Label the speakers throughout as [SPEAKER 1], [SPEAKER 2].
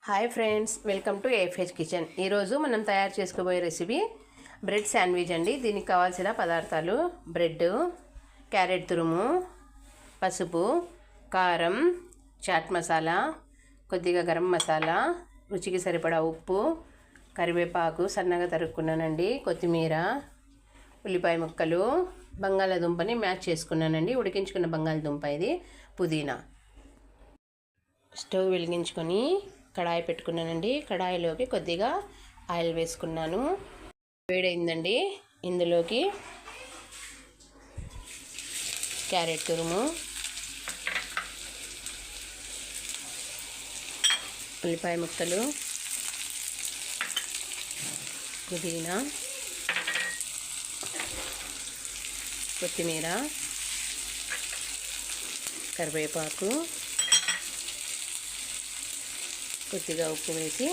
[SPEAKER 1] Hi friends, welcome to ఏఫ్హెచ్ kitchen. ఈరోజు మనం తయారు చేసుకోబోయే రెసిపీ బ్రెడ్ శాండ్విచ్ అండి. దీనికి కావాల్సిన పదార్థాలు: బ్రెడ్, క్యారెట్ తురుము, పసుపు, కారం, చాట్ మసాలా, కొద్దిగా గరం మసాలా, రుచికి సరిపడా ఉప్పు, కరివేపాకు సన్నగా తరుక్కున్నానండి, కొత్తిమీర, ఉల్లిపాయ ముక్కలు, బంగాళాదుంపని మ్యాష్ చేసుకున్నానండి, ఉడికించుకున్న బంగాళదుంప ఇది, పుదీనా. స్టవ్ వెలిగించుకొని కడాయి పెట్టుకున్నానండి. కడాయిలోకి కొద్దిగా ఆయిల్ వేసుకున్నాను. వేడైందండి. ఇందులోకి క్యారెట్ తురుము, ఉల్లిపాయ ముక్కలు, పుదీనా, కొత్తిమీర, కరివేపాకు, కొద్దిగా ఉప్పు వేసి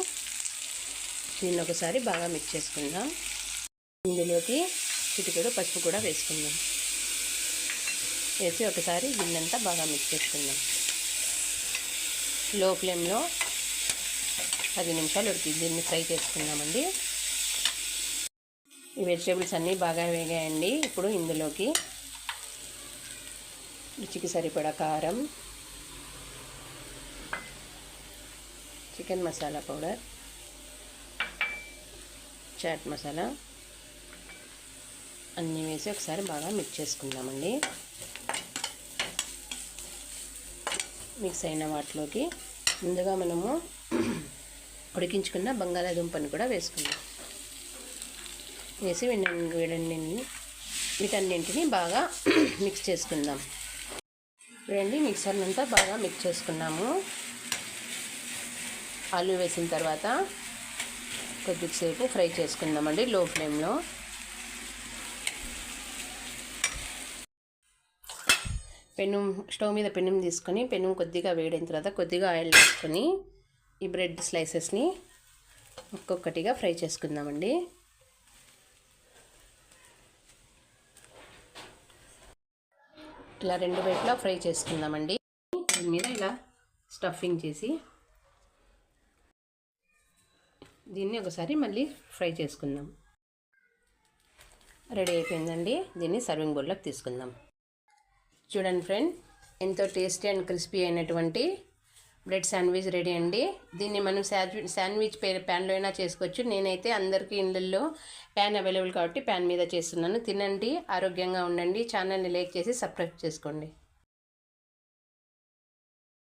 [SPEAKER 1] దీన్ని ఒకసారి బాగా మిక్స్ చేసుకుందాం. ఇందులోకి చిటికెడు పసుపు కూడా వేసుకుందాం. వేసి ఒకసారి దీన్నంతా బాగా మిక్స్ చేసుకుందాం. లో ఫ్లేమ్లో 10 నిమిషాలు దీన్ని ఫ్రై చేసుకుందామండి. ఈ వెజిటేబుల్స్ అన్నీ బాగా వేగాయండి. ఇప్పుడు ఇందులోకి రుచికి సరిపడా కారం, చికెన్ మసాలా పౌడర్, చాట్ మసాలా అన్నీ వేసి ఒకసారి బాగా మిక్స్ చేసుకుందామండి. మిక్స్ అయిన వాటిలోకి ముందుగా మనము ఉడికించుకున్న బంగాళాదుంపని కూడా వేసుకుందాం. వేసి వీటన్నింటిని బాగా మిక్స్ చేసుకుందాం. చూడండి, మిక్సర్నంతా బాగా మిక్స్ చేసుకున్నాము. ఆలు వేసిన తర్వాత కొద్దిసేపు ఫ్రై చేసుకుందామండి లో ఫ్లేమ్లో. స్టవ్ మీద పెనం తీసుకొని పెనం కొద్దిగా వేడైన తర్వాత కొద్దిగా ఆయిల్ వేసుకొని ఈ బ్రెడ్ స్లైసెస్ని ఒక్కొక్కటిగా ఫ్రై చేసుకుందామండి. ఇలా రెండు వైపులా ఫ్రై చేసుకుందామండి. దీని మీద ఇలా స్టఫింగ్ చేసి దీన్ని ఒకసారి మళ్ళీ ఫ్రై చేసుకుందాం. రెడీ అయిపోయిందండి. దీన్ని సర్వింగ్ బౌల్లోకి తీసుకుందాం. చూడండి ఫ్రెండ్, ఎంతో టేస్టీ అండ్ క్రిస్పీ అయినటువంటి బ్రెడ్ శాండ్విచ్ రెడీ అండి. దీన్ని మనం శాండ్విచ్ ప్యాన్లో అయినా చేసుకోవచ్చు. నేనైతే అందరికీ ఇళ్ళల్లో ప్యాన్ అవైలబుల్ కాబట్టి ప్యాన్ మీద చేస్తున్నాను. తినండి, ఆరోగ్యంగా ఉండండి. ఛానల్ని లైక్ చేసి సబ్స్క్రైబ్ చేసుకోండి.